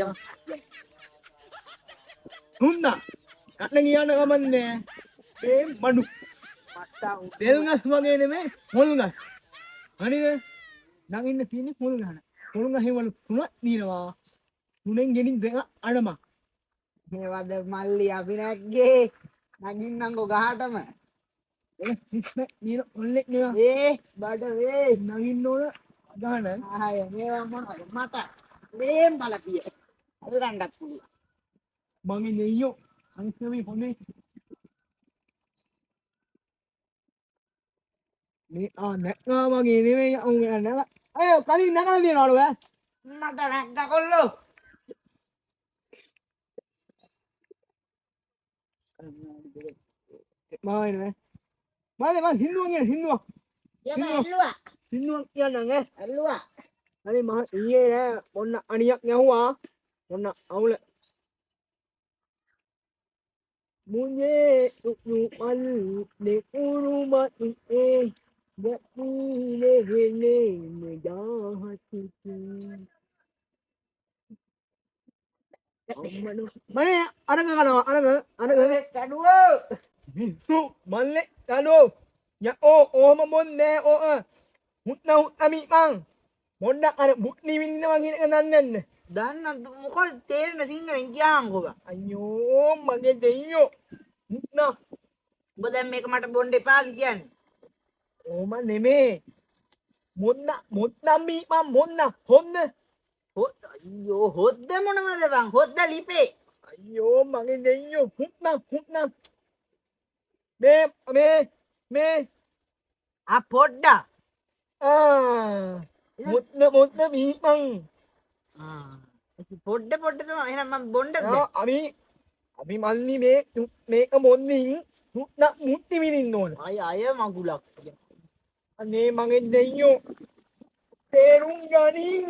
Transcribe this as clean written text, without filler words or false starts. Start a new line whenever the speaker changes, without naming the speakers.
යම්.
හුන්නා අන්න කියන්න කමන්නේ ඒ මඩු
මට
තෙල් ගස් වගේ නෙමෙයි මුල් ගස් හරිද නගින්න තියෙන්නේ මුල් ගහන මුල් ගහේ වල තුනක් දිනවා තුනෙන් ගෙනින් දෙක අඩමක්
මේවද මල්ලි අපි නැග්ගේ නගින්නම්කෝ ගහටම
ඒ සිස්නේ නිල ඔල්ලෙක් නේ
ඒ බඩ වේ
නගින්න ඕන ගහන
ආය මේවා මොනවද මට මේම් බලපිය අල්ලන්නත් පුළුවන්
මගේ නෙයියෝ අනිත්‍යමයි හොඳේ මේ නැක්කා වගේ නෙමෙයි උන් නැග අය කලින් නැගලා තියනවලු ඈ
මට නැග්ගා කොල්ලෝ
මානේ මානේ මම හින්දුවක් කියන හින්දුවක්
යම ඇල්ලුවා
හින්දුවක් කියන්නම් ඈ
ඇල්ලුවා
අනේ මම ඊයේ නෑ මොන්න අණියක් යවුවා මොන්න අවුල මුන්නේ උණු මල් නෙකුරුම ඉන්නේ යතිනේ හෙනේ නජාහති මනේ අරග කනවා අරග
කඩුවෝ
මිස්සු මල්ලේ කනෝ යෝ ඕම මොන්නේ ඕ මුත්නා උත්තමි මං මොන්න අර මුත්නි වින්නවා කියන එක දන්නේ නැන්නේ
දන්න මොකද තේරෙන සිංහලෙන් කියහන්කෝ බං
අයියෝ මගේ දෙයියෝ මුත්නා
ඔබ දැන් මේක මට බොන්න එපාද කියන්නේ
ඕම නෙමේ මොන්නම්මි මං මොන්න හොන්න
අයියෝ හොද්ද මොනවද බං හොද්ද ලිපේ
අයියෝ මගේ දෙයියෝ මුත්නා මේ
පොඩ්ඩා
මුත්න මීමං
පොඩ්ඩ තමයි එහෙනම් මම බොන්නද
අපි මල්ලි මේක මොන්නින් මුත්ති විඳින්න ඕන
අය මගුලක්
අනේ මගේ දෙයියෝ තේරුම් ගනින්